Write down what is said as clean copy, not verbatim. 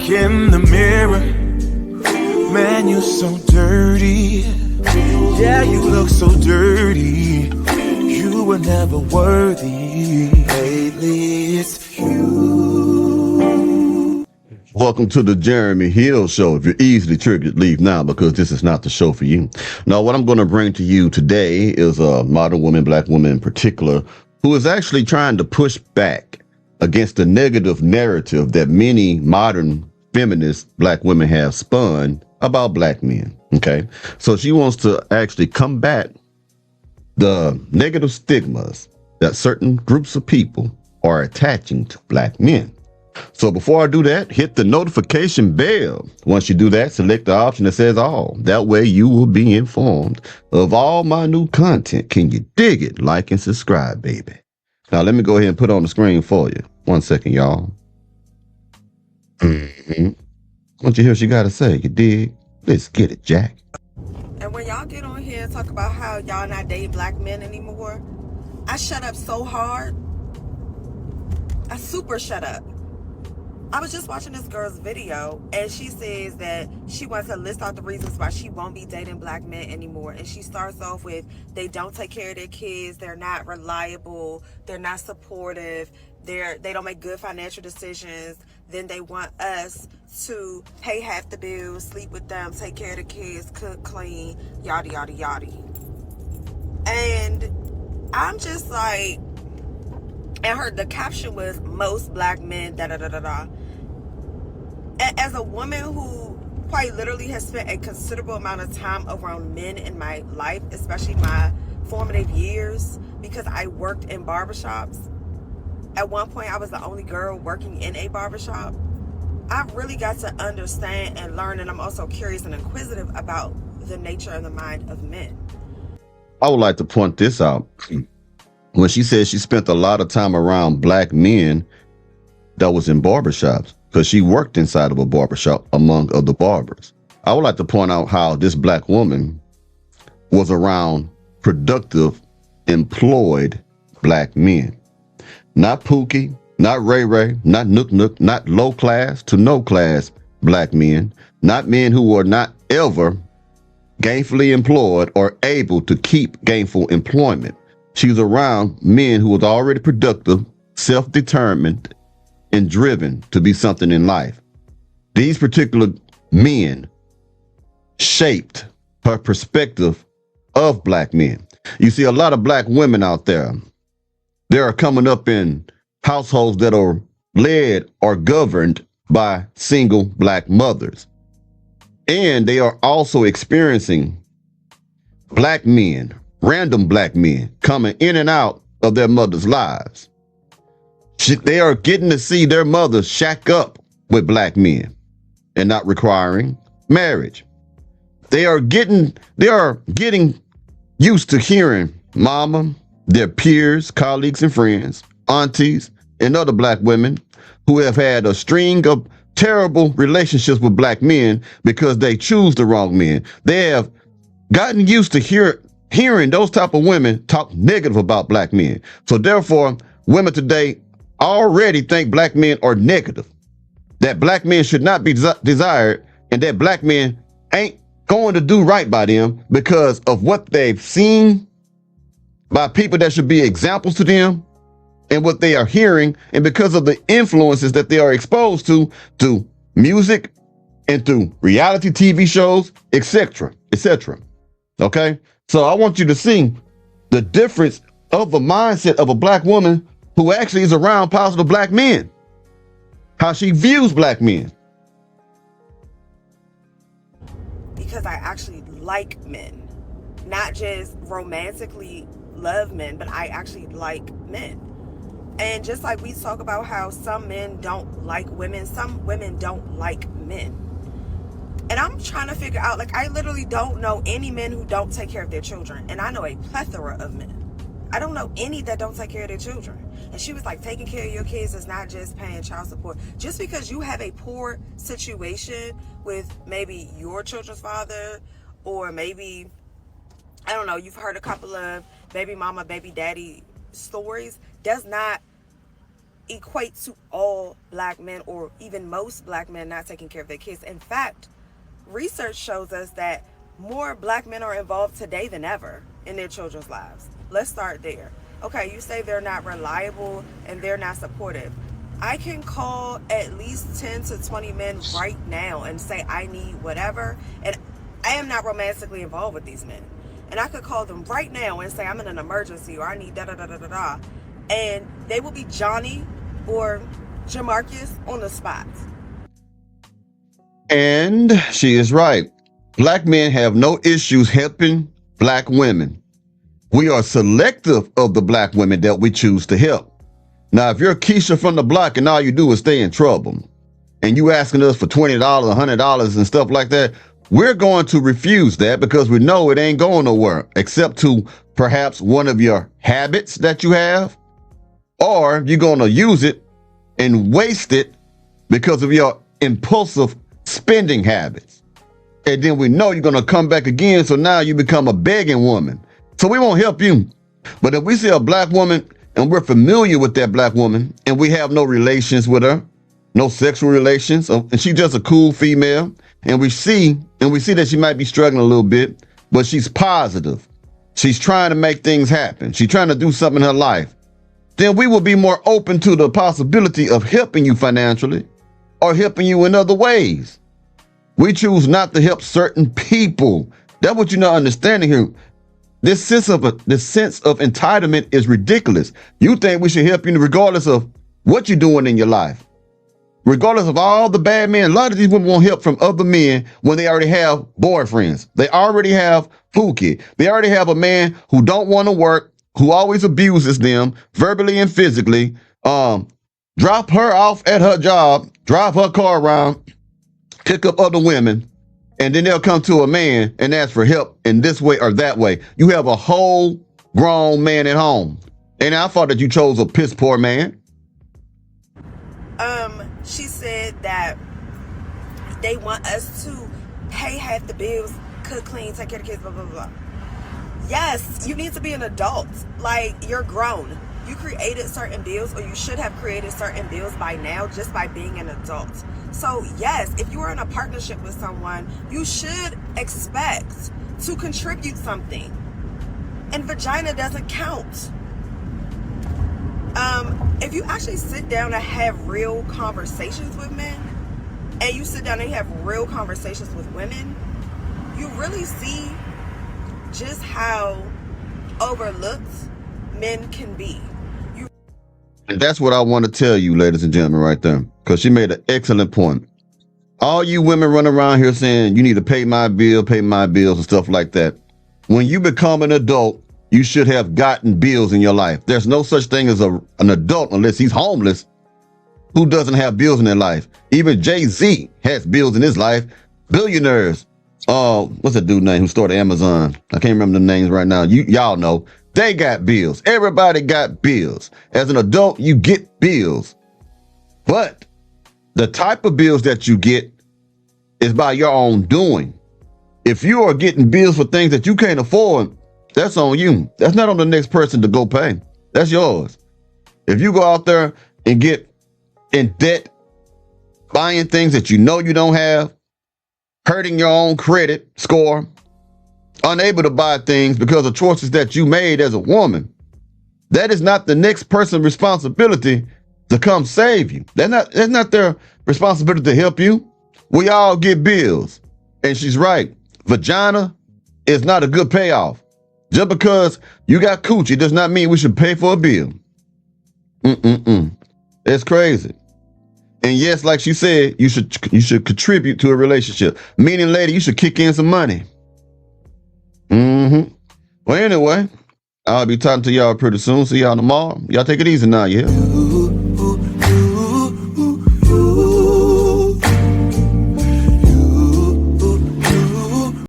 look in the mirror, man, you're so dirty. Yeah, you look so dirty. You were never worthy. Lately, it's you. Welcome to the Jeremy Hill Show. If you're easily triggered, leave now because this is not the show for you. Now, what I'm going to bring to you today is a modern woman, black woman in particular, who is actually trying to push back against the negative narrative that many modern feminist black women have spun about black men. Okay. So she wants to actually combat the negative stigmas that certain groups of people are attaching to black men. So before I do that, hit the notification bell. Once you do that, select the option that says all. That way you will be informed of all my new content. Can you dig it? Like and subscribe, baby. Now let me go ahead and put on the screen for you. 1 second, y'all. What you hear she got to say? You dig? Let's get it, Jack. And when y'all get on here and talk about how y'all not dating black men anymore, I shut up so hard. I super shut up. I was just watching this girl's video and she says that she wants to list out the reasons why she won't be dating black men anymore. And she starts off with, they don't take care of their kids, they're not reliable, they're not supportive, they don't make good financial decisions. Then they want us to pay half the bills, sleep with them, take care of the kids, cook, clean, yada, yada, yada. And I'm just like, and the caption was, most black men, da-da-da-da-da. And as a woman who quite literally has spent a considerable amount of time around men in my life, especially my formative years, because I worked in barbershops. At one point, I was the only girl working in a barbershop. I really got to understand and learn, and I'm also curious and inquisitive about the nature and the mind of men. I would like to point this out. When she said she spent a lot of time around black men that was in barbershops, because she worked inside of a barbershop among other barbers. I would like to point out how this black woman was around productive, employed black men. Not Pookie, not Ray Ray, not Nook Nook, not low class to no class black men, not men who were not ever gainfully employed or able to keep gainful employment. She's around men who was already productive, self-determined, and driven to be something in life. These particular men shaped her perspective of black men. You see a lot of black women out there. They are coming up in households that are led or governed by single black mothers. And they are also experiencing black men, random black men coming in and out of their mothers' lives. They are getting to see their mothers shack up with black men and not requiring marriage. They are getting used to hearing mama, their peers, colleagues and friends, aunties, and other black women who have had a string of terrible relationships with black men because they choose the wrong men. They have gotten used to hearing those type of women talk negative about black men. So therefore, women today already think black men are negative, that black men should not be desired, and that black men ain't going to do right by them because of what they've seen by people that should be examples to them and what they are hearing, and because of the influences that they are exposed to music and through reality TV shows, etc., etc. Okay? So I want you to see the difference of the mindset of a black woman who actually is around positive black men, how she views black men. Because I actually like men, not just romantically love men, but I actually like men. And just like we talk about how some men don't like women, some women don't like men. And I'm trying to figure out, like, I literally don't know any men who don't take care of their children. And I know a plethora of men. I don't know any that don't take care of their children. And she was like, taking care of your kids is not just paying child support. Just because you have a poor situation with maybe your children's father, or maybe, I don't know, you've heard a couple of baby mama, baby daddy stories, does not equate to all black men or even most black men not taking care of their kids. In fact, research shows us that more black men are involved today than ever in their children's lives. Let's start there. Okay, you say they're not reliable and they're not supportive. I can call at least 10 to 20 men right now and say I need whatever, and I am not romantically involved with these men. And I could call them right now and say I'm in an emergency or I need da da da da da da, and they will be Johnny or Jamarcus on the spot. And she is right. Black men have no issues helping black women. We are selective of the black women that we choose to help. Now, if you're Keisha from the block and all you do is stay in trouble, and you asking us for $20, $100 and stuff like that, we're going to refuse that because we know it ain't going nowhere except to perhaps one of your habits that you have, or you're going to use it and waste it because of your impulsive spending habits. And then we know you're going to come back again, so now you become a begging woman. So we won't help you. But if we see a black woman and we're familiar with that black woman and we have no relations with her, no sexual relations, and she's just a cool female, and we see that she might be struggling a little bit, but she's positive. She's trying to make things happen. She's trying to do something in her life. Then we will be more open to the possibility of helping you financially or helping you in other ways. We choose not to help certain people. That's what you're not understanding here. This sense of entitlement is ridiculous. You think we should help you regardless of what you're doing in your life. Regardless of all the bad men, a lot of these women want help from other men when they already have boyfriends. They already have Pookie. They already have a man who don't want to work, who always abuses them verbally and physically. Drop her off at her job, drive her car around, pick up other women, and then they'll come to a man and ask for help in this way or that way. You have a whole grown man at home. And I thought that you chose a piss poor man. She said that they want us to pay half the bills, cook, clean, take care of the kids, blah, blah, blah. Yes, you need to be an adult. Like, you're grown. You created certain bills, or you should have created certain bills by now just by being an adult. So yes, if you are in a partnership with someone, you should expect to contribute something. And vagina doesn't count. If you actually sit down and have real conversations with men, and you sit down and have real conversations with women, you really see just how overlooked men can be. And that's what I want to tell you, ladies and gentlemen, right there, because she made an excellent point. All you women run around here saying you need to pay my bills and stuff like that. When you become an adult, you should have gotten bills in your life. There's no such thing as an adult unless he's homeless who doesn't have bills in their life. Even Jay-Z has bills in his life. Billionaires. What's that dude name who started Amazon? I can't remember the names right now. Y'all know. They got bills. Everybody got bills. As an adult, you get bills. But the type of bills that you get is by your own doing. If you are getting bills for things that you can't afford, that's on you. That's not on the next person to go pay. That's yours. If you go out there and get in debt, buying things that you know you don't have, hurting your own credit score, unable to buy things because of choices that you made as a woman, that is not the next person's responsibility to come save you. That's not their responsibility to help you. We all get bills. And she's right. Vagina is not a good payoff. Just because you got coochie does not mean we should pay for a bill. It's crazy. And yes, like she said, you should contribute to a relationship. Meaning, lady, you should kick in some money. Well, anyway, I'll be talking to y'all pretty soon. See y'all tomorrow. Y'all take it easy now, yeah?